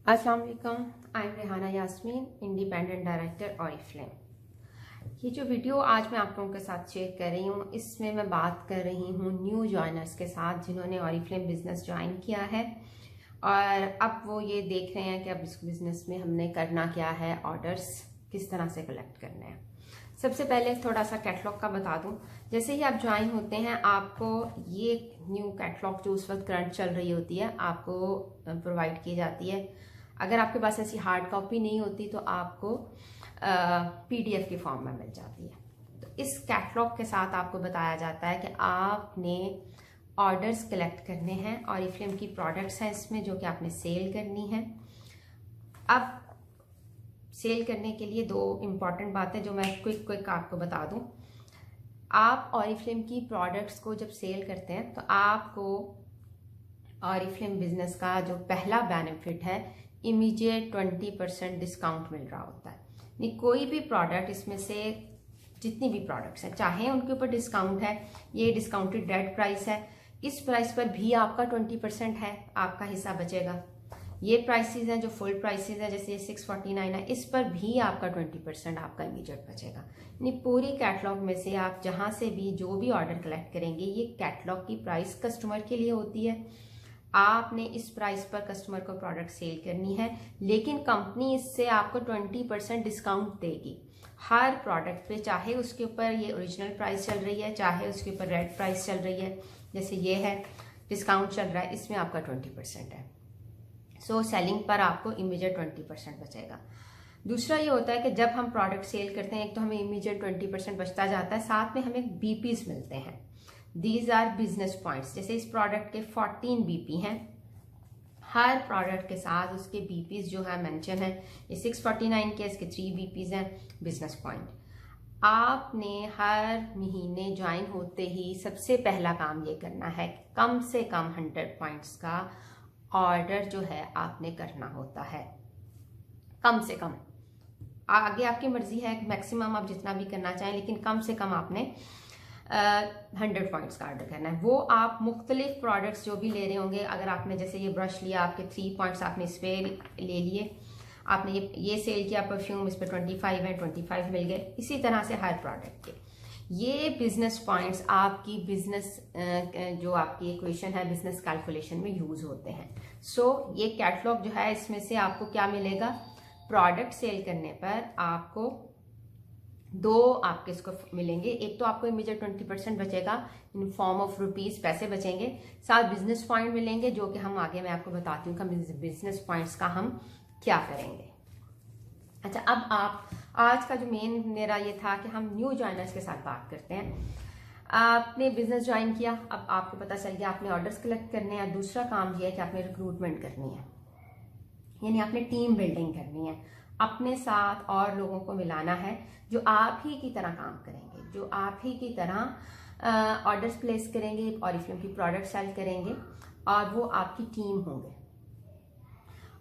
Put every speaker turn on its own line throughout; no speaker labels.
अस्सलाम वालेकुम, I am Rehana Yasmin, independent director Oriflame. ये जो वीडियो आज मैं आप लोगों के साथ शेयर कर रही हूँ, इसमें मैं बात कर रही हूँ न्यू जॉइनर्स के साथ जिन्होंने ऑरिफ्लेम बिजनेस ज्वाइन किया है और अब वो ये देख रहे हैं कि अब इस बिजनेस में हमने करना क्या है, ऑर्डर्स किस तरह से कलेक्ट करने हैं। सबसे पहले थोड़ा सा कैटलॉग का बता दूं। जैसे ही आप ज्वाइन होते हैं आपको ये न्यू कैटलॉग जो उस वक्त करंट चल रही होती है आपको प्रोवाइड की जाती है। अगर आपके पास ऐसी हार्ड कॉपी नहीं होती तो आपको पीडीएफ के फॉर्म में मिल जाती है। तो इस कैटलॉग के साथ आपको बताया जाता है कि आपने ऑर्डर्स कलेक्ट करने हैं। ऑरिफ्लेम की प्रोडक्ट्स हैं इसमें जो कि आपने सेल करनी है। अब सेल करने के लिए दो इम्पॉर्टेंट बातें जो मैं क्विक आपको बता दूं। आप ऑरिफ्लेम की प्रोडक्ट्स को जब सेल करते हैं तो आपको ऑरिफ्लेम बिजनेस का जो पहला बेनिफिट है, इमीडिएट 20% डिस्काउंट मिल रहा होता है। नहीं, कोई भी प्रोडक्ट इसमें से जितनी भी प्रोडक्ट्स हैं चाहे उनके ऊपर डिस्काउंट है, ये डिस्काउंटेड डेड प्राइस है, इस प्राइस पर भी आपका 20% है, आपका हिस्सा बचेगा। ये प्राइसेस हैं जो फुल प्राइसेस है, जैसे 649 है, इस पर भी आपका 20% आपका इमीडिएट बचेगा। यानी पूरी कैटलॉग में से आप जहां से भी जो भी ऑर्डर कलेक्ट करेंगे, ये कैटलॉग की प्राइस कस्टमर के लिए होती है। आपने इस प्राइस पर कस्टमर को प्रोडक्ट सेल करनी है, लेकिन कंपनी इससे आपको 20% डिस्काउंट देगी हर प्रोडक्ट पे, चाहे उसके ऊपर ये ओरिजिनल प्राइस चल रही है, चाहे उसके ऊपर रेड प्राइस चल रही है। जैसे ये है डिस्काउंट चल रहा है, इसमें आपका 20% है। सो सेलिंग पर आपको इमीडिएट 20% बचेगा। दूसरा ये होता है कि जब हम प्रोडक्ट सेल करते हैं, एक तो हमें इमीडिएट 20% बचता जाता है, साथ में हमें बीपीज मिलते हैं। These are business points. जैसे इस प्रोडक्ट के 14 बीपी हैं, हर प्रोडक्ट के साथ उसके बीपीज जो है मेंशन है। ये 649 के इसके 3 बीपीज हैं बिजनेस पॉइंट। आपने हर महीने ज्वाइन होते ही सबसे पहला काम ये करना है, कम से कम 100 पॉइंट्स का ऑर्डर जो है आपने करना होता है। कम से कम, आगे आपकी मर्जी है, मैक्सिमम आप जितना भी करना चाहें, लेकिन कम से कम आपने 100 पॉइंट्स का ऑर्डर करना है। वो आप मुख्तलिफ प्रोडक्ट्स जो भी ले रहे होंगे, अगर आपने जैसे ये ब्रश लिया, आपके 3 पॉइंट्स आपने इस पे ले लिए, आपने ये सेल किया परफ्यूम, इस पे 25 है, 25 मिल गए। इसी तरह से हर प्रोडक्ट के ये बिजनेस पॉइंट्स आपकी बिजनेस जो आपकी इक्वेशन है बिजनेस कैलकुलेशन में यूज होते हैं। सो ये कैटलॉग जो है, इसमें से आपको क्या मिलेगा, प्रोडक्ट सेल करने पर आपको दो आपके इसको मिलेंगे। एक तो आपको इमीडिएट 20% बचेगा इन फॉर्म ऑफ रुपीज, पैसे बचेंगे, साथ बिजनेस पॉइंट मिलेंगे जो कि हम आगे मैं आपको बताती हूँ कि बिजनेस पॉइंट्स का हम क्या करेंगे। अच्छा, अब आप आज का जो मेन मेरा ये था कि हम न्यू ज्वाइनर्स के साथ बात करते हैं। आपने बिजनेस ज्वाइन किया, अब आपको पता चल गया आपने ऑर्डर्स कलेक्ट करने हैं। दूसरा काम ये है कि आपने रिक्रूटमेंट करनी है, यानी आपने टीम बिल्डिंग करनी है, अपने साथ और लोगों को मिलाना है जो आप ही की तरह काम करेंगे, जो आप ही की तरह ऑर्डर्स प्लेस करेंगे, ऑरिफ्लेम की प्रोडक्ट सेल करेंगे और वो आपकी टीम होंगे।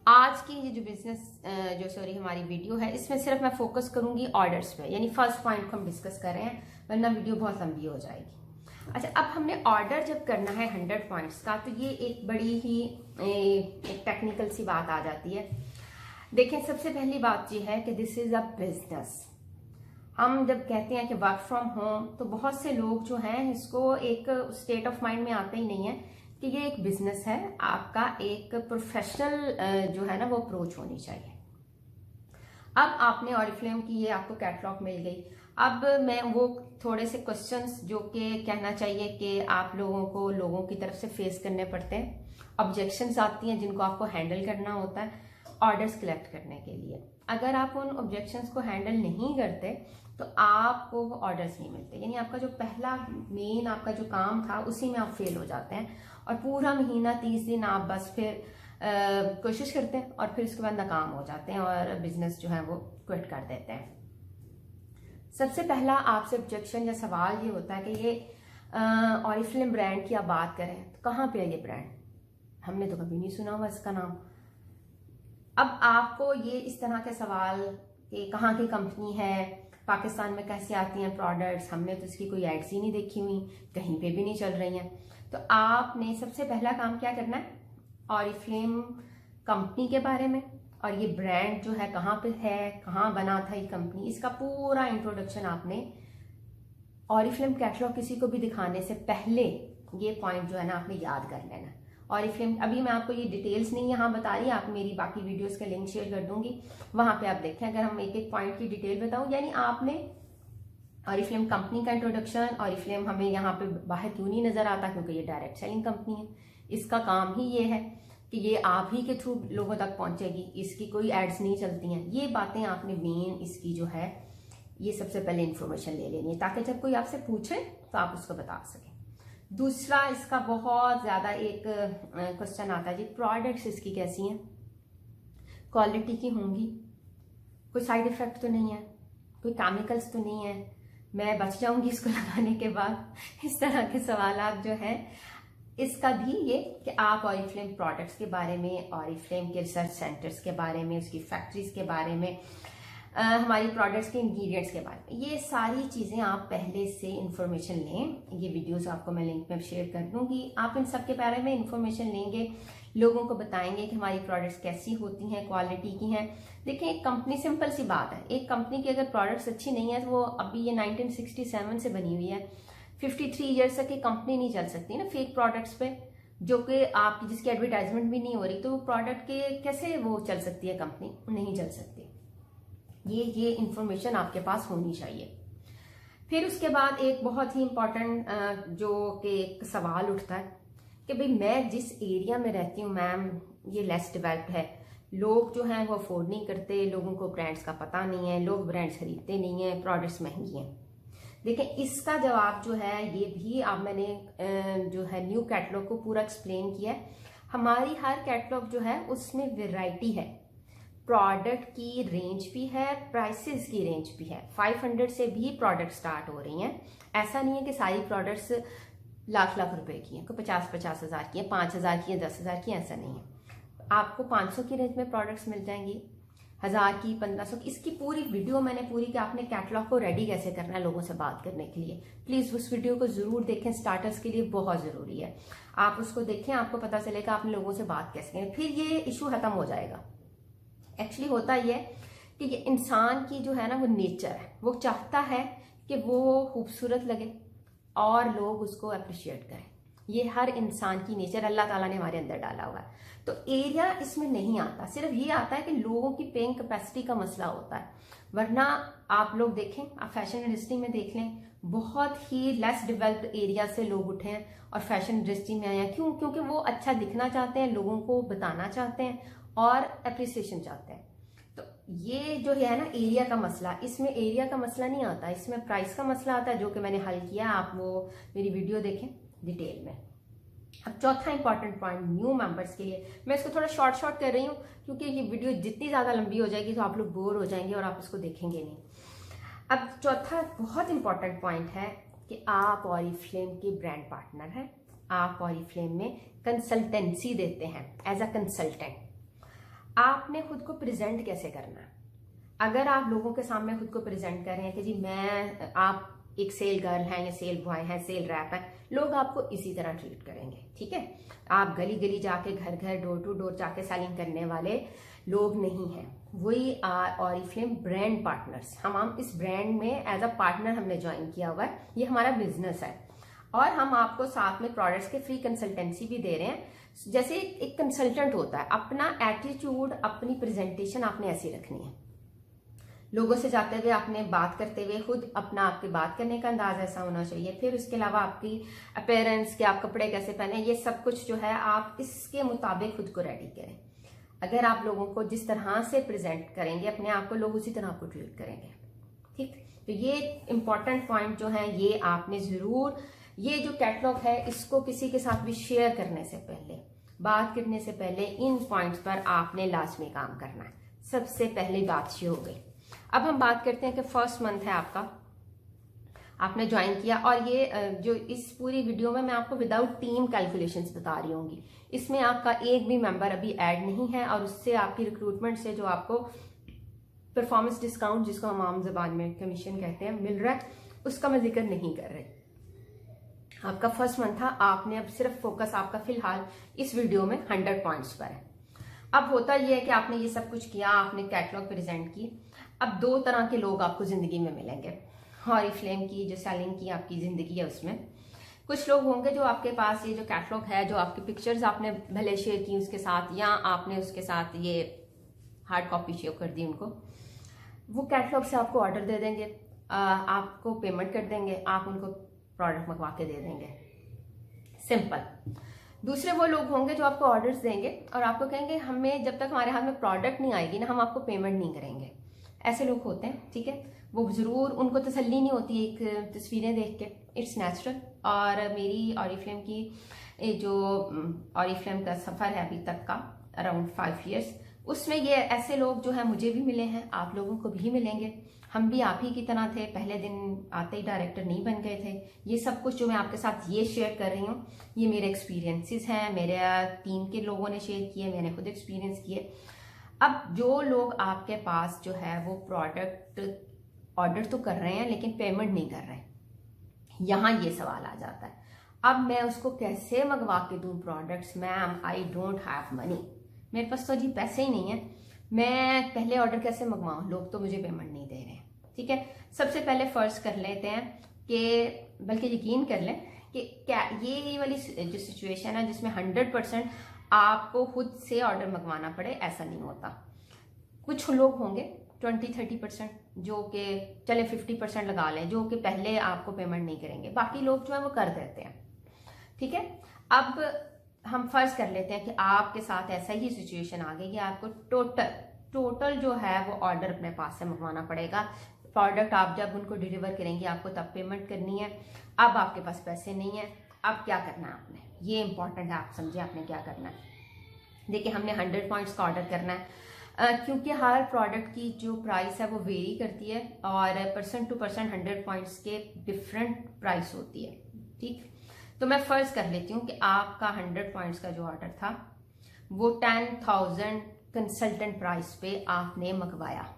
आज की ये जो बिजनेस हमारी वीडियो है, इसमें सिर्फ मैं फोकस करूंगी ऑर्डर्स पे, यानी फर्स्ट पॉइंट को हम डिस्कस कर रहे हैं, वरना वीडियो बहुत लंबी हो जाएगी। अच्छा, अब हमने ऑर्डर जब करना है 100 पॉइंट्स का, तो ये एक बड़ी ही एक टेक्निकल सी बात आ जाती है। देखें, सबसे पहली बात ये है कि दिस इज अ बिजनेस। हम जब कहते हैं कि वर्क फ्रॉम होम, तो बहुत से लोग जो हैं इसको एक स्टेट ऑफ माइंड में आते ही नहीं है कि ये एक बिजनेस है। आपका एक प्रोफेशनल जो है ना वो अप्रोच होनी चाहिए। अब आपने ऑरिफ्लेम की ये आपको कैटलॉग मिल गई। अब मैं वो थोड़े से क्वेश्चंस जो कि कहना चाहिए कि आप लोगों की तरफ से फेस करने पड़ते हैं, ऑब्जेक्शंस आती हैं जिनको आपको हैंडल करना होता है ऑर्डर्स कलेक्ट करने के लिए। अगर आप उन ऑब्जेक्शंस को हैंडल नहीं करते तो आपको वो ऑर्डर्स नहीं मिलते, यानी आपका जो पहला मेन आपका जो काम था उसी में आप फेल हो जाते हैं और पूरा महीना 30 दिन आप बस फिर कोशिश करते हैं और फिर उसके बाद नाकाम हो जाते हैं और बिजनेस जो है वो क्विट कर देते हैं। सबसे पहला आपसे ऑब्जेक्शन या सवाल ये होता है कि ये ऑरिफ्लेम ब्रांड की आप बात करें तो कहाँ पे है ये ब्रांड, हमने तो कभी नहीं सुना हुआ इसका नाम। अब आपको ये इस तरह के सवाल कि कहाँ की कंपनी है, पाकिस्तान में कैसे आती हैं प्रोडक्ट्स, हमने तो इसकी कोई एड्स ही नहीं देखी हुई, कहीं पे भी नहीं चल रही हैं। तो आपने सबसे पहला काम क्या करना है, ऑरिफ्लेम कंपनी के बारे में, और ये ब्रांड जो है कहाँ पे है, कहाँ बना था ये कंपनी, इसका पूरा इंट्रोडक्शन आपने ऑरिफ्लेम कैटलॉग किसी को भी दिखाने से पहले ये पॉइंट जो है ना आपने याद कर लेना। ऑरिफ्लेम, अभी मैं आपको ये डिटेल्स नहीं यहाँ बता रही, आप मेरी बाकी वीडियोस का लिंक शेयर कर दूंगी, वहां पे आप देखें। अगर हम एक एक पॉइंट की डिटेल बताऊं, यानी आपने ऑरिफ्लेम कंपनी का इंट्रोडक्शन, ऑरिफ्लेम हमें यहाँ पे बाहर क्यों नहीं नजर आता, क्योंकि ये डायरेक्ट सेलिंग कंपनी है, इसका काम ही ये है कि ये आप ही के थ्रू लोगों तक पहुंचेगी, इसकी कोई एड्स नहीं चलती हैं। ये बातें आपने मेन इसकी जो है ये सबसे पहले इंफॉर्मेशन ले लेनी है, ताकि जब कोई आपसे पूछे तो आप उसको बता सकें। दूसरा, इसका बहुत ज्यादा एक क्वेश्चन आता है जी, प्रोडक्ट्स इसकी कैसी हैं, क्वालिटी की होंगी, कोई साइड इफेक्ट तो नहीं है, कोई केमिकल्स तो नहीं है, मैं बच जाऊंगी इसको लगाने के बाद, इस तरह के सवाल जो है। इसका भी ये कि आप ऑरिफ्लेम प्रोडक्ट्स के बारे में, ऑरिफ्लेम के रिसर्च सेंटर्स के बारे में, उसकी फैक्ट्रीज के बारे में, हमारी प्रोडक्ट्स के इंग्रेडिएंट्स के बारे में, ये सारी चीज़ें आप पहले से इंफॉर्मेशन लें। ये वीडियोस आपको मैं लिंक में शेयर कर दूंगी, आप इन सब के बारे में इंफॉर्मेशन लेंगे, लोगों को बताएंगे कि हमारी प्रोडक्ट्स कैसी होती हैं, क्वालिटी की हैं। देखिए, एक कंपनी, सिंपल सी बात है, एक कंपनी की अगर प्रोडक्ट्स अच्छी नहीं है तो वो, अभी ये 1967 से बनी हुई है, 53 ईयर्स तक ये कंपनी नहीं चल सकती ना फेक प्रोडक्ट्स पे, जो कि आपकी जिसकी एडवर्टाइजमेंट भी नहीं हो रही, तो वो प्रोडक्ट के कैसे वो चल सकती है कंपनी, नहीं चल सकती। ये इंफॉर्मेशन आपके पास होनी चाहिए। फिर उसके बाद एक बहुत ही इंपॉर्टेंट जो कि एक सवाल उठता है कि भाई मैं जिस एरिया में रहती हूँ मैम, ये लेस डेवलप्ड है, लोग जो हैं वो अफोर्ड नहीं करते, लोगों को ब्रांड्स का पता नहीं है, लोग ब्रांड्स खरीदते नहीं है, प्रोडक्ट्स महंगी हैं। देखिए, इसका जवाब जो है ये भी आप, मैंने जो है न्यू कैटलॉग को पूरा एक्सप्लेन किया है। हमारी हर कैटलॉग जो है उसमें वेराइटी है, प्रोडक्ट की रेंज भी है, प्राइसेस की रेंज भी है। 500 से भी प्रोडक्ट स्टार्ट हो रही हैं। ऐसा नहीं है कि सारी प्रोडक्ट्स लाख लाख रुपए की हैं, कोई 50-50 हज़ार की है, 5,000 की है, 10,000 की, ऐसा नहीं है। आपको 500 की रेंज में प्रोडक्ट्स मिल जाएंगी, 1000 की, 1500 की। इसकी पूरी वीडियो मैंने पूरी कि आपने कैटलॉग को रेडी कैसे करना है लोगों से बात करने के लिए। प्लीज उस वीडियो को जरूर देखें, स्टार्टर्स के लिए बहुत जरूरी है। आप उसको देखें, आपको पता चलेगा आपने लोगों से बात कैसे करें, फिर ये इशू खत्म हो जाएगा। एक्चुअली होता ये कि ये इंसान की जो है ना वो नेचर है, वो चाहता है कि वो खूबसूरत लगे और लोग उसको अप्रिशिएट करें। ये हर इंसान की नेचर अल्लाह ताला ने हमारे अंदर डाला हुआ है। तो एरिया इसमें नहीं आता, सिर्फ ये आता है कि लोगों की पेइंग कैपेसिटी का मसला होता है। वरना आप लोग देखें, आप फैशन इंडस्ट्री में देख लें, बहुत ही लेस डेवलप्ड एरिया से लोग उठे हैं और फैशन इंडस्ट्री में आए हैं। क्यों? क्योंकि वो अच्छा दिखना चाहते हैं, लोगों को बताना चाहते हैं और अप्रिसिएशन चाहते हैं। तो ये जो है ना एरिया का मसला, इसमें एरिया का मसला नहीं आता, इसमें प्राइस का मसला आता है, जो कि मैंने हल किया। आप वो मेरी वीडियो देखें डिटेल में। अब चौथा इंपॉर्टेंट पॉइंट न्यू मेंबर्स के लिए, मैं इसको थोड़ा शॉर्ट कर रही हूँ क्योंकि ये वीडियो जितनी ज्यादा लंबी हो जाएगी तो आप लोग बोर हो जाएंगे और आप इसको देखेंगे नहीं। अब चौथा बहुत इंपॉर्टेंट पॉइंट है कि आप ऑरिफ्लेम के ब्रांड पार्टनर हैं, आप ऑरिफ्लेम में कंसल्टेंसी देते हैं एज अ कंसल्टेंट। आपने खुद को प्रेजेंट कैसे करना है? अगर आप लोगों के सामने खुद को प्रेजेंट कर रहे हैं कि जी मैं, आप एक सेल गर्ल हैं या सेल बॉय हैं, सेल रैप है, लोग आपको इसी तरह ट्रीट करेंगे, ठीक है। आप गली गली जाके, घर घर, डोर टू डोर जाके सेलिंग करने वाले लोग नहीं हैं। वही ऑरिफ्लेम ब्रांड पार्टनर्स, हम इस ब्रांड में एज अ पार्टनर हमने ज्वाइन किया हुआ है, ये हमारा बिजनेस है और हम आपको साथ में प्रोडक्ट्स के फ्री कंसल्टेंसी भी दे रहे हैं। जैसे एक कंसल्टेंट होता है, अपना एटीट्यूड, अपनी प्रेजेंटेशन आपने ऐसी रखनी है। लोगों से जाते हुए, आपने बात करते हुए खुद अपना, आपके बात करने का अंदाज ऐसा होना चाहिए। फिर उसके अलावा आपकी अपीयरेंस, कि आप कपड़े कैसे पहने, ये सब कुछ जो है आप इसके मुताबिक खुद को रेडी करें। अगर आप लोगों को जिस तरह से प्रेजेंट करेंगे अपने आप को, लोग उसी तरह आपको ट्रीट करेंगे, ठीक। तो ये इंपॉर्टेंट पॉइंट जो है ये आपने जरूर, ये जो कैटलॉग है इसको किसी के साथ भी शेयर करने से पहले, बात करने से पहले इन पॉइंट्स पर आपने लाजमी काम करना है। सबसे पहली बात ये हो गई। अब हम बात करते हैं कि फर्स्ट मंथ है आपका, आपने ज्वाइन किया, और ये जो इस पूरी वीडियो में मैं आपको विदाउट टीम कैलकुलेशंस बता रही होंगी। इसमें आपका एक भी मेंबर अभी ऐड नहीं है और उससे आपकी रिक्रूटमेंट से जो आपको परफॉर्मेंस डिस्काउंट, जिसको हम आम जबान में कमीशन कहते हैं, मिल रहा है, उसका मैं जिक्र नहीं कर रही। आपका फर्स्ट मंथ था, आपने अब सिर्फ फोकस आपका फिलहाल इस वीडियो में 100 पॉइंट्स पर है। अब होता यह है कि आपने ये सब कुछ किया, आपने कैटलॉग प्रेजेंट की। अब दो तरह के लोग आपको ज़िंदगी में मिलेंगे। ऑरिफ्लेम की जो सेलिंग की आपकी ज़िंदगी है उसमें कुछ लोग होंगे जो आपके पास ये जो कैटलॉग है, जो आपकी पिक्चर्स आपने भले शेयर की उसके साथ, या आपने उसके साथ ये हार्ड कॉपी शेयर कर दी उनको, वो कैटलॉग से आपको ऑर्डर दे देंगे, आपको पेमेंट कर देंगे, आप उनको प्रोडक्ट मंगवा के दे देंगे। सिंपल। दूसरे वो लोग होंगे जो आपको ऑर्डर्स देंगे और आपको कहेंगे हमें जब तक हमारे हाथ में प्रोडक्ट नहीं आएगी ना, हम आपको पेमेंट नहीं करेंगे। ऐसे लोग होते हैं, ठीक है। वो ज़रूर, उनको तसल्ली नहीं होती एक तस्वीरें देख के, इट्स नेचुरल। और मेरी ऑरिफ्लेम की जो ऑरिफ्लेम का सफ़र है अभी तक का अराउंड 5 years, उसमें ये ऐसे लोग जो है मुझे भी मिले हैं, आप लोगों को भी मिलेंगे। हम भी आप ही की तरह थे, पहले दिन आते ही डायरेक्टर नहीं बन गए थे। ये सब कुछ जो मैं आपके साथ ये शेयर कर रही हूँ, ये मेरे एक्सपीरियंसेस हैं, मेरे टीम के लोगों ने शेयर किए, मैंने खुद एक्सपीरियंस किए। अब जो लोग आपके पास जो है वो प्रोडक्ट ऑर्डर तो कर रहे हैं लेकिन पेमेंट नहीं कर रहे, यहाँ ये सवाल आ जाता है, अब मैं उसको कैसे मंगवा के दूँ products? Ma'am I don't have money, मेरे पास तो जी पैसे ही नहीं है, मैं पहले ऑर्डर कैसे मंगवाऊँ? लोग तो मुझे पेमेंट नहीं दे रहे हैं। ठीक है, सबसे पहले फर्स्ट कर लेते हैं कि, बल्कि यकीन कर लें कि क्या ये वाली जो सिचुएशन है जिसमें 100% आपको खुद से ऑर्डर मंगवाना पड़े, ऐसा नहीं होता। कुछ लोग होंगे 20-30% जो कि चले 50% लगा लें, जो कि पहले आपको पेमेंट नहीं करेंगे, बाकी लोग जो है वो कर देते हैं। ठीक है, अब हम फर्ज कर लेते हैं कि आपके साथ ऐसा ही सिचुएशन आ गई कि आपको टोटल जो है वो ऑर्डर अपने पास से मंगवाना पड़ेगा। प्रोडक्ट आप जब उनको डिलीवर करेंगे आपको तब पेमेंट करनी है। अब आपके पास पैसे नहीं है, अब क्या करना है आपने? ये इंपॉर्टेंट है, आप समझे आपने क्या करना है। देखिए, हमने 100 पॉइंट्स का ऑर्डर करना है, क्योंकि हर प्रोडक्ट की जो प्राइस है वो वेरी करती है और पर्सन टू पर्सन 100 पॉइंट्स के डिफरेंट प्राइस होती है। ठीक, तो मैं फर्ज कर लेती हूँ कि आपका 100 पॉइंट्स का जो ऑर्डर था वो 10,000 कंसल्टेंट प्राइस पे आपने मंगवाया।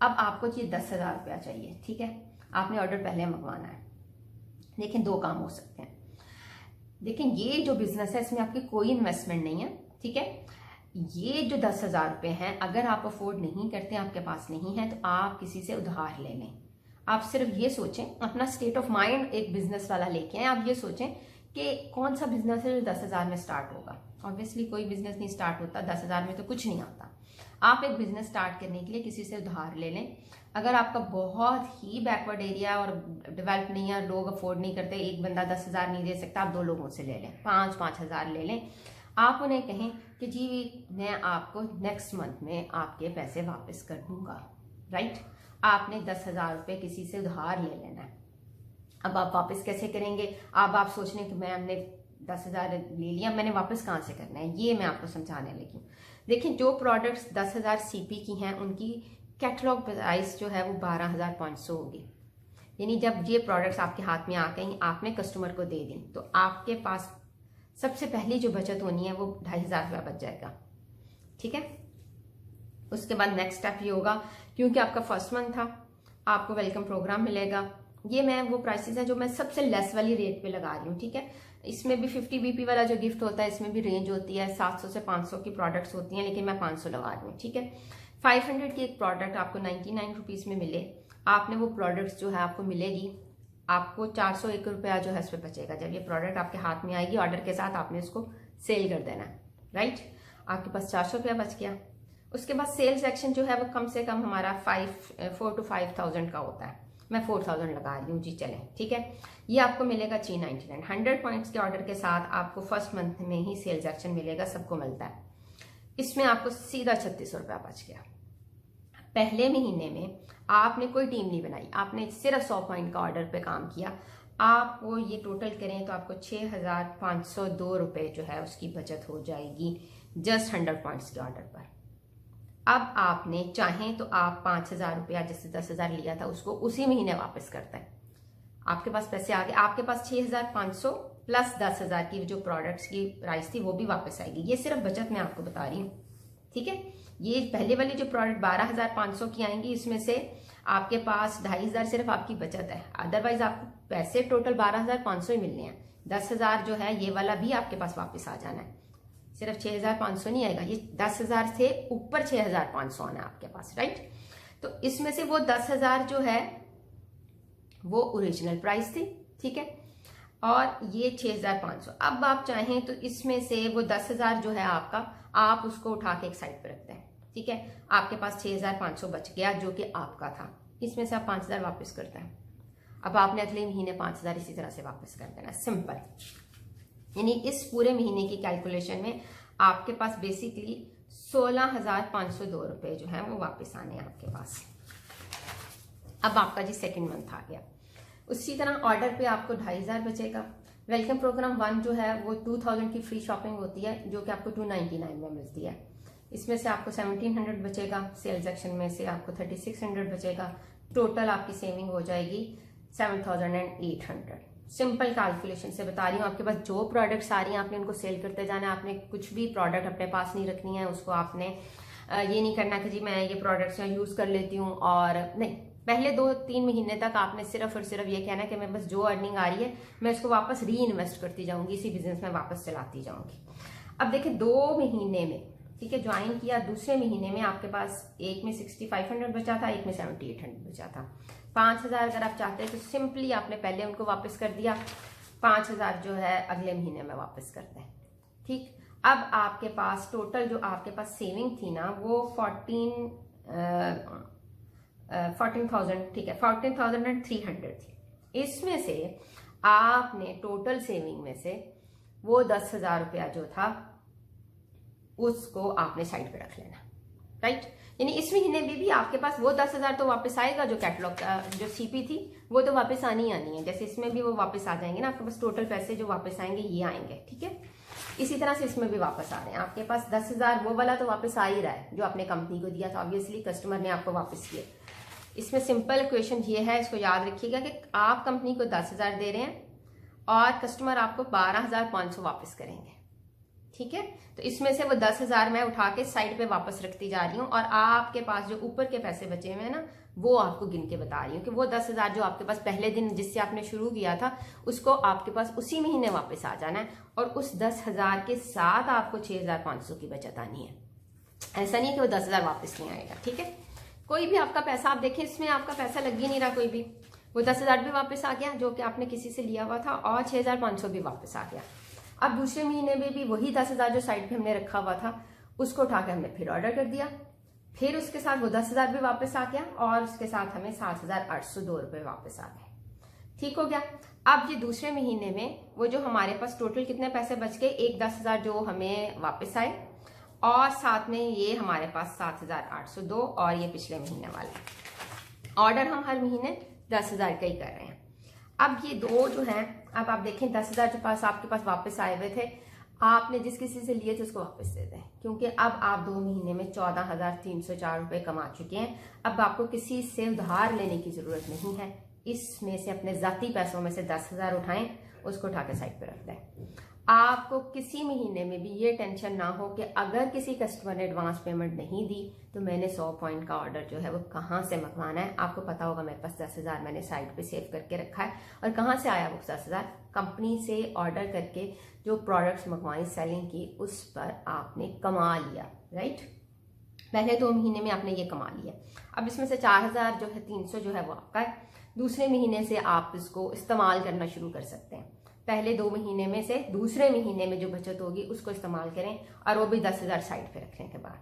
अब आपको चाहिए 10,000 रुपया चाहिए। ठीक है, आपने ऑर्डर पहले मंगवाना है। लेकिन दो काम हो सकते हैं। लेकिन ये जो बिजनेस है इसमें आपकी कोई इन्वेस्टमेंट नहीं है। ठीक है, ये जो 10,000 रुपये हैं, अगर आप अफोर्ड नहीं करते, आपके पास नहीं है, तो आप किसी से उधार ले लें। आप सिर्फ ये सोचें, अपना स्टेट ऑफ माइंड एक बिजनेस वाला लेके आए। आप ये सोचें कि कौन सा बिजनेस है जो 10,000 में स्टार्ट होगा। ऑब्वियसली कोई बिजनेस नहीं स्टार्ट होता 10,000 में, तो कुछ नहीं आता। आप एक बिजनेस स्टार्ट करने के लिए किसी से उधार ले लें। अगर आपका बहुत ही बैकवर्ड एरिया और डेवलप नहीं है, लोग अफोर्ड नहीं करते, एक बंदा 10,000 नहीं दे सकता, आप 2 लोगों से ले लें, 5-5 हज़ार ले लें। आप उन्हें कहें कि जी मैं आपको नेक्स्ट मंथ में आपके पैसे वापस कर दूंगा। राइट, आपने 10,000 रुपये किसी से उधार ले लेना है। अब आप वापस कैसे करेंगे? अब आप सोच लें कि मैं हमने 10,000 ले लिया, मैंने वापस कहाँ से करना है, ये मैं आपको समझाने लगी हूँ। देखिए, जो प्रोडक्ट्स 10,000 CP की हैं उनकी कैटलॉग प्राइस जो है वो 12,500 होगी। यानी जब ये प्रोडक्ट्स आपके हाथ में आ गई, आपने कस्टमर को दे दी, तो आपके पास सबसे पहली जो बचत होनी है वो 2,500 रुपया बच जाएगा। ठीक है, उसके बाद नेक्स्ट स्टेप ये होगा, क्योंकि आपका फर्स्ट मंथ था, आपको वेलकम प्रोग्राम मिलेगा। ये मैं वो प्राइसेस हैं जो मैं सबसे लेस वाली रेट पे लगा रही हूँ। ठीक है, इसमें भी 50 BP वाला जो गिफ्ट होता है, इसमें भी रेंज होती है, 700 से 500 की प्रोडक्ट्स होती हैं, लेकिन मैं 500 लगा रही हूँ। ठीक है, 500 की एक प्रोडक्ट आपको 99 रुपीज़ में मिले, आपने वो प्रोडक्ट्स जो है आपको मिलेगी, आपको 401 रुपया जो है इस पर बचेगा। जब ये प्रोडक्ट आपके हाथ में आएगी ऑर्डर के साथ, आपने इसको सेल कर देना है। राइट, आपके पास 400 रुपया बच गया। उसके बाद सेल सेक्शन जो है वो कम से कम हमारा 4 to 5,000 का होता है, मैं 4,000 लगा रही हूँ जी, चलें। ठीक है, ये आपको मिलेगा 399। 100 पॉइंट्स के ऑर्डर के साथ आपको फर्स्ट मंथ में ही सेल सेक्शन मिलेगा, सबको मिलता है। इसमें आपको सीधा 3600 रुपया बच गया। पहले महीने में आपने कोई टीम नहीं बनाई, आपने सिर्फ 100 पॉइंट का ऑर्डर पे काम किया। आपको ये टोटल करें तो आपको 6,502 रुपये जो है उसकी बचत हो जाएगी जस्ट 100 पॉइंट्स के ऑर्डर पर। अब आपने चाहें तो आप 5,000 रुपया जैसे 10,000 लिया था उसको उसी महीने वापस करते हैं। आपके पास पैसे आ गए, आपके पास 6,500 प्लस 10,000 की जो प्रोडक्ट्स की प्राइस थी वो भी वापस आएगी। ये सिर्फ बचत मैं आपको बता रही हूँ। ठीक है, ये पहले वाली जो प्रोडक्ट 12,500 की आएंगी, इसमें से आपके पास 2,500 सिर्फ आपकी बचत है, अदरवाइज आपको पैसे टोटल 12,500 ही मिलने हैं। 10,000 जो है ये वाला भी आपके पास वापस आ जाना है। सिर्फ 6,500 नहीं आएगा, ये 10,000 से ऊपर 6,500 आना है आपके पास, राइट। तो इसमें से वो 10,000 जो है वो ओरिजिनल प्राइस थी, ठीक है, और ये 6,500। अब आप चाहें तो इसमें से वो 10,000 जो है आपका, आप उसको उठा के एक साइड पे रखते हैं, ठीक है। आपके पास 6,500 बच गया जो कि आपका था, इसमें से आप 5,000 वापस करते हैं। अब आपने अगले महीने 5,000 इसी तरह से वापस कर देना, सिंपल। यानी इस पूरे महीने की कैलकुलेशन में आपके पास बेसिकली 16,502 रुपए जो है वो वापस आने हैं आपके पास। अब आपका जी सेकंड मंथ आ गया। उसी तरह ऑर्डर पे आपको 2,500 बचेगा। वेलकम प्रोग्राम 1 जो है वो 2,000 की फ्री शॉपिंग होती है जो कि आपको 299 में मिलती है। इसमें से आपको 1,700 बचेगा, सेल्स एक्शन में से आपको 3,600 बचेगा। टोटल आपकी सेविंग हो जाएगी 7,800। सिंपल कैलकुलेशन से बता रही हूँ। आपके पास जो प्रोडक्ट्स आ रही हैं आपने उनको सेल करते जाना है। आपने कुछ भी प्रोडक्ट अपने पास नहीं रखनी है, उसको आपने ये नहीं करना कि जी मैं ये प्रोडक्ट्स यूज कर लेती हूँ और नहीं। पहले 2-3 महीने तक आपने सिर्फ और सिर्फ ये कहना है कि मैं बस जो अर्निंग आ रही है मैं इसको वापस री इन्वेस्ट करती जाऊंगी, इसी बिजनेस में वापस चलाती जाऊंगी। अब देखिए 2 महीने में, ठीक है, ज्वाइन किया, दूसरे महीने में आपके पास एक में 6,500 बचा था, एक में 7,800 बचा था। 5,000 अगर आप चाहते हैं तो सिंपली आपने पहले उनको वापस कर दिया, 5,000 जो है अगले महीने में वापस करते हैं, ठीक। अब आपके पास टोटल जो आपके पास सेविंग थी ना वो 14,000, ठीक है, 14,300 थी। इसमें से आपने टोटल सेविंग में से वो 10,000 रुपया जो था उसको आपने साइड पे रख लेना, राइट। यानी इस महीने में भी आपके पास वो 10,000 तो वापस आएगा, जो कैटलॉग का जो सीपी थी वो तो वापस आनी है। जैसे इसमें भी वो वापस आ जाएंगे ना, आपके पास टोटल पैसे जो वापस आएंगे ये आएंगे, ठीक है। इसी तरह से इसमें भी वापस आ रहे हैं आपके पास 10,000, वो वाला तो वापस आ ही रहा है जो आपने कंपनी को दिया था, ऑब्वियसली कस्टमर ने आपको वापस किए। इसमें सिंपल इक्वेशन ये है, इसको याद रखिएगा कि आप कंपनी को 10,000 दे रहे हैं और कस्टमर आपको 12,500 वापस करेंगे, ठीक है। तो इसमें से वो 10,000 मैं उठा के साइड पे वापस रखती जा रही हूँ और आपके पास जो ऊपर के पैसे बचे हुए हैं ना वो आपको गिन के बता रही हूँ कि वो 10,000 जो आपके पास पहले दिन जिससे आपने शुरू किया था उसको आपके पास उसी महीने वापस आ जाना है और उस 10,000 के साथ आपको 6,500 की बचत आनी है। ऐसा नहीं कि वो 10,000 वापस नहीं आएगा, ठीक है। कोई भी आपका पैसा, आप देखें इसमें आपका पैसा लग ही नहीं रहा कोई भी। वो 10,000 भी वापस आ गया जो कि आपने किसी से लिया हुआ था और 6,500 भी वापस आ गया। अब दूसरे महीने में भी वही 10,000 जो साइड पे हमने रखा हुआ था उसको उठा के हमने फिर ऑर्डर कर दिया, फिर उसके साथ वो 10,000 भी वापस आ गया और उसके साथ हमें 7,802 रुपये वापस आ गए, ठीक हो गया। अब ये दूसरे महीने में वो जो हमारे पास टोटल कितने पैसे बच गए, एक 10,000 जो हमें वापस आए और साथ में ये हमारे पास 7,802 और ये पिछले महीने वाला ऑर्डर हम हर महीने 10,000 का ही कर रहे हैं। अब ये दो जो हैं, अब आप देखें 10,000 के पास आपके पास वापस आए हुए थे, आपने जिस किसी से लिए थे उसको वापस दे दें, क्योंकि अब आप 2 महीने में 14,304 रुपये कमा चुके हैं। अब आपको किसी से उधार लेने की जरूरत नहीं है। इसमें से अपने जाती पैसों में से 10,000 उठाएं, उसको उठा के साइड पे रख दें। आपको किसी महीने में भी ये टेंशन ना हो कि अगर किसी कस्टमर ने एडवांस पेमेंट नहीं दी तो मैंने 100 पॉइंट का ऑर्डर जो है वो कहाँ से मंगवाना है। आपको पता होगा मेरे पास 10,000 मैंने साइड पे सेव करके रखा है। और कहाँ से आया वो 10,000, कंपनी से ऑर्डर करके जो प्रोडक्ट्स मंगवाई सेलिंग की उस पर आपने कमा लिया, राइट। पहले 2 महीने में आपने ये कमा लिया। अब इसमें से 4,000 जो है 300 जो है वो आपका है। दूसरे महीने से आप इसको इस्तेमाल करना शुरू कर सकते हैं। पहले 2 महीने में से दूसरे महीने में जो बचत होगी उसको इस्तेमाल करें और वो भी 10,000 साइड पे रखने के बाद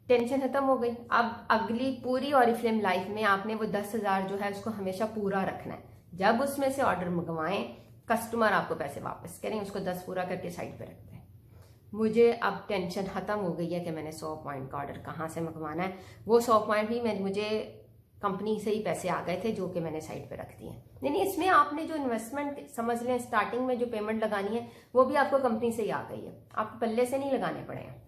टेंशन खत्म हो गई। अब अगली पूरी ऑरिफ्लेम लाइफ में आपने वो 10,000 जो है उसको हमेशा पूरा रखना है। जब उसमें से ऑर्डर मंगवाएं कस्टमर आपको पैसे वापस करें, उसको 10 पूरा करके साइड पे रखते हैं। मुझे अब टेंशन खत्म हो गई है कि मैंने 100 पॉइंट का ऑर्डर कहाँ से मंगवाना है। वो 100 पॉइंट भी मुझे कंपनी से ही पैसे आ गए थे जो कि मैंने साइड पे रख दिए। यानी इसमें आपने जो इन्वेस्टमेंट समझ लें, स्टार्टिंग में जो पेमेंट लगानी है वो भी आपको कंपनी से ही आ गई है, आपको पल्ले से नहीं लगाने पड़े हैं।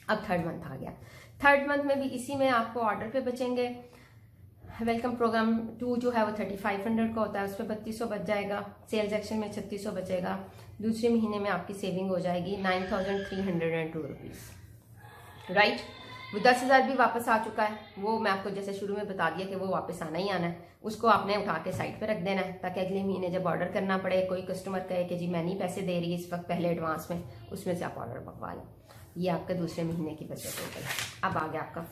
अब 3rd मंथ आ गया। 3rd मंथ में भी इसी में आपको ऑर्डर पे बचेंगे। वेलकम प्रोग्राम 2 जो है वो 3,500 का होता है, उस पर 3,200 बच जाएगा। सेल्स एक्शन में 3,600 बचेगा। दूसरे महीने में आपकी सेविंग हो जाएगी 9,302 रुपीज़, राइट। वो 10,000 भी वापस आ चुका है, वो मैं आपको जैसे शुरू में बता दिया कि वो वापस आना ही आना है, उसको आपने उठा के साइड पे रख देना है, ताकि अगले महीने जब ऑर्डर करना पड़े, कोई कस्टमर कहे कि जी मैं नहीं पैसे दे रही इस वक्त पहले एडवांस में, उसमें से आप ऑर्डर मंगवा लें। ये आपका दूसरे महीने की बचत हो गई। अब आ गया आपका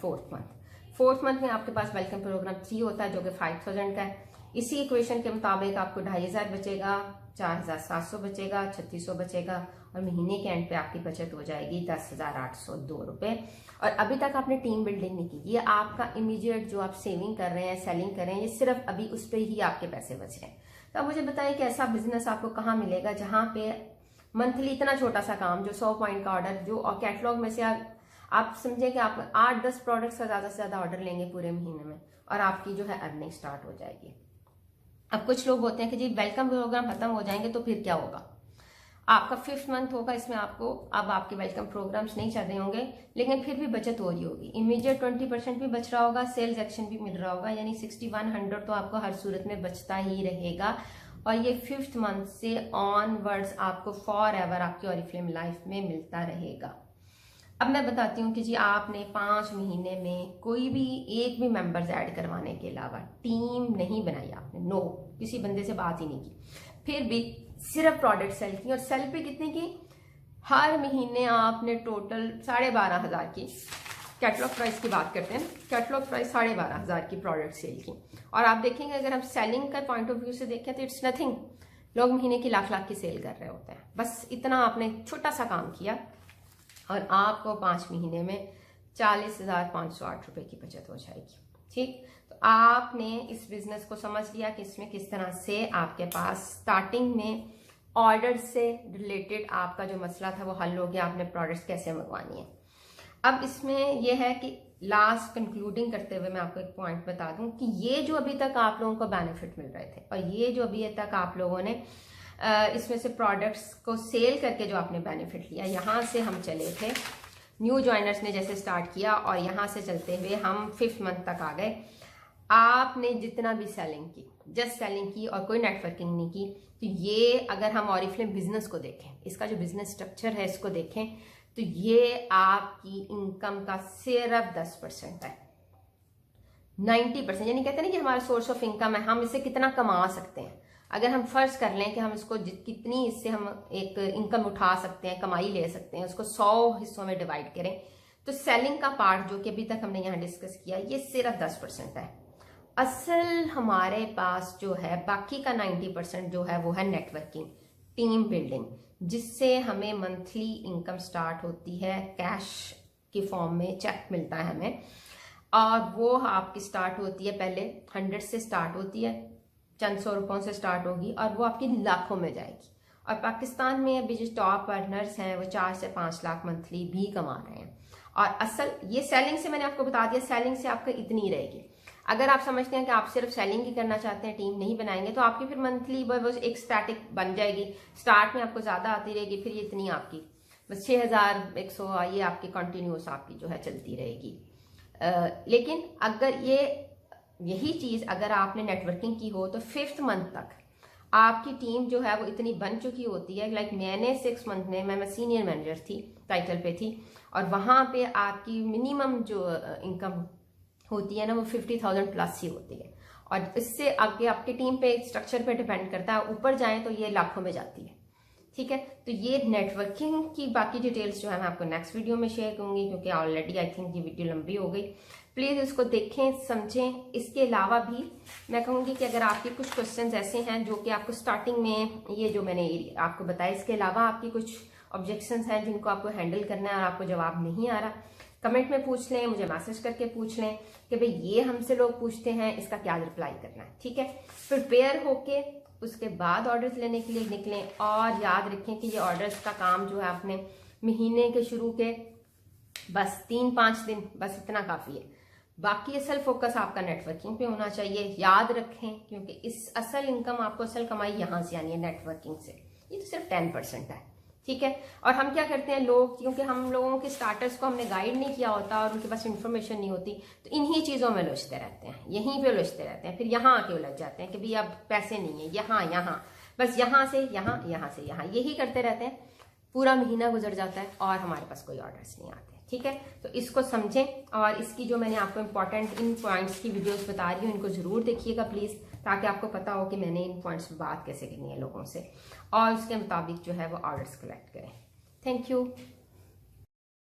फोर्थ मंथ में आपके पास वेलकम प्रोग्राम 3 होता है, जो कि 5000 का है। इसी इक्वेशन के मुताबिक आपको 2500 बचेगा, 4700 बचेगा, 3600 बचेगा, और महीने के एंड पे आपकी बचत हो जाएगी 10,802 रुपए। और अभी तक आपने टीम बिल्डिंग नहीं की, ये आपका इमीडिएट जो आप सेविंग कर रहे हैं, सेलिंग कर रहे हैं, ये सिर्फ अभी उस पर ही आपके पैसे बच रहे हैं। तो अब मुझे बताइए कि ऐसा बिजनेस आपको कहाँ मिलेगा जहां पे मंथली इतना छोटा सा काम, जो 100 पॉइंट का ऑर्डर, जो कैटलॉग में से आप समझे कि आप 8-10 प्रोडक्ट्स का ज्यादा से ज्यादा ऑर्डर लेंगे पूरे महीने में, और आपकी जो है अर्निंग स्टार्ट हो जाएगी। अब कुछ लोग होते हैं कि जी वेलकम प्रोग्राम खत्म हो जाएंगे तो फिर क्या होगा। आपका 5th मंथ होगा, इसमें आपको अब आपके वेलकम प्रोग्राम्स नहीं चल रहे होंगे, लेकिन फिर भी बचत हो रही होगी। इमीडिएट 20% भी बच रहा होगा, सेल्स एक्शन भी मिल रहा होगा, यानी 6100 तो आपको हर सूरत में बचता ही रहेगा। और ये 5th मंथ से ऑनवर्ड्स आपको फॉर एवर आपकी ऑरिफ्लेम लाइफ में मिलता रहेगा। अब मैं बताती हूँ कि जी आपने 5 महीने में कोई भी एक भी मेंबर्स ऐड करवाने के अलावा टीम नहीं बनाई आपने, नो, किसी बंदे से बात ही नहीं की, फिर भी सिर्फ प्रोडक्ट सेल की। और सेल पे कितने की? हर महीने आपने टोटल 12,500 की, कैटलॉग प्राइस की बात करते हैं, कैटलॉग प्राइस 12,500 की प्रोडक्ट सेल की। और आप देखेंगे अगर हम सेलिंग का पॉइंट ऑफ व्यू से देखें तो इट्स नथिंग, लोग महीने की लाख की सेल कर रहे होते हैं। बस इतना आपने छोटा सा काम किया और आपको 5 महीने में 40,508 रुपए की बचत हो जाएगी। ठीक, तो आपने इस बिजनेस को समझ लिया कि इसमें किस तरह से आपके पास स्टार्टिंग में ऑर्डर से रिलेटेड आपका जो मसला था वो हल हो गया, आपने प्रोडक्ट्स कैसे मंगवानी है। अब इसमें यह है कि लास्ट कंक्लूडिंग करते हुए मैं आपको एक पॉइंट बता दूं कि ये जो अभी तक आप लोगों को बेनिफिट मिल रहे थे, और ये जो अभी तक आप लोगों ने इसमें से प्रोडक्ट्स को सेल करके जो आपने बेनिफिट लिया, यहाँ से हम चले थे, न्यू ज्वाइनर्स ने जैसे स्टार्ट किया और यहाँ से चलते हुए हम 5th मंथ तक आ गए। आपने जितना भी सेलिंग की, जस्ट सेलिंग की और कोई नेटवर्किंग नहीं की, तो ये अगर हम ऑरिफ्लेम बिजनेस को देखें, इसका जो बिजनेस स्ट्रक्चर है इसको देखें, तो ये आपकी इनकम का सिर्फ 10% है। 90% यानी कहते हैं ना कि हमारा सोर्स ऑफ इनकम है, हम इससे कितना कमा सकते हैं। अगर हम फर्ज कर लें कि हम इसको कितनी इससे हम एक इनकम उठा सकते हैं, कमाई ले सकते हैं, उसको 100 हिस्सों में डिवाइड करें, तो सेलिंग का पार्ट जो कि अभी तक हमने यहाँ डिस्कस किया, ये सिर्फ 10% है। असल हमारे पास जो है बाकी का 90% जो है वो है नेटवर्किंग, टीम बिल्डिंग, जिससे हमें मंथली इनकम स्टार्ट होती है, कैश की फॉर्म में चेक मिलता है हमें, और वो आपकी स्टार्ट होती है पहले 100 से स्टार्ट होती है, चंद 100 रुपयों से स्टार्ट होगी और वो आपकी लाखों में जाएगी। और पाकिस्तान में अभी जो टॉप अर्नर्स हैं वो 4 से 5 लाख मंथली भी कमा रहे हैं। और असल ये सेलिंग से मैंने आपको बता दिया, सेलिंग से आपका इतनी रहेगी। अगर आप समझते हैं कि आप सिर्फ सेलिंग ही करना चाहते हैं, टीम नहीं बनाएंगे, तो आपकी फिर मंथली वो एक स्टैटिक बन जाएगी। स्टार्ट में आपको ज्यादा आती रहेगी, फिर ये इतनी आपकी बस 6,100 ये आपकी कंटिन्यूस आपकी जो है चलती रहेगी। लेकिन अगर यही चीज अगर आपने नेटवर्किंग की हो तो 5th मंथ तक आपकी टीम जो है वो इतनी बन चुकी होती है। लाइक मैंने 6 मंथ में मैं सीनियर मैनेजर थी, टाइटल पे थी, और वहां पे आपकी मिनिमम जो इनकम होती है ना वो 50,000 प्लस ही होती है। और इससे आगे आपकी टीम पे स्ट्रक्चर पे डिपेंड करता है, ऊपर जाए तो ये लाखों में जाती है। ठीक है, तो ये नेटवर्किंग की बाकी डिटेल्स जो है मैं आपको नेक्स्ट वीडियो में शेयर करूंगी, क्योंकि ऑलरेडी आई थिंक ये वीडियो लंबी हो गई। प्लीज इसको देखें, समझें। इसके अलावा भी मैं कहूंगी कि अगर आपके कुछ क्वेश्चंस ऐसे हैं जो कि आपको स्टार्टिंग में ये जो मैंने आपको बताया, इसके अलावा आपकी कुछ ऑब्जेक्शंस हैं जिनको आपको हैंडल करना है और आपको जवाब नहीं आ रहा, कमेंट में पूछ लें, मुझे मैसेज करके पूछ लें कि भाई ये हमसे लोग पूछते हैं, इसका क्या रिप्लाई करना है। ठीक है, प्रिपेयर होके उसके बाद ऑर्डर्स लेने के लिए निकलें। और याद रखें कि ये ऑर्डर्स का काम जो है आपने महीने के शुरू के बस 3-5 दिन, बस इतना काफी है। बाकी असल फोकस आपका नेटवर्किंग पे होना चाहिए, याद रखें, क्योंकि इस असल इनकम आपको असल कमाई यहां से आनी है नेटवर्किंग से। ये तो सिर्फ 10% है। ठीक है, और हम क्या करते हैं लोग, क्योंकि हम लोगों के स्टार्टर्स को हमने गाइड नहीं किया होता और उनके पास इन्फॉर्मेशन नहीं होती, तो इन्हीं चीजों में उलझते रहते हैं, यहीं पे उलझते रहते हैं, फिर यहाँ आके उलझ जाते हैं कि भाई अब पैसे नहीं है, यहाँ बस यहाँ से यहाँ, यहाँ से यहाँ, यही करते रहते हैं। पूरा महीना गुजर जाता है और हमारे पास कोई ऑर्डर्स नहीं आते। ठीक है, तो इसको समझें और इसकी जो मैंने आपको इम्पोर्टेंट इन पॉइंट्स की वीडियोस बता रही हूँ इनको ज़रूर देखिएगा प्लीज़, ताकि आपको पता हो कि मैंने इन पॉइंट्स पर बात कैसे करनी है लोगों से और उसके मुताबिक जो है वो ऑर्डर्स कलेक्ट करें। Thank you.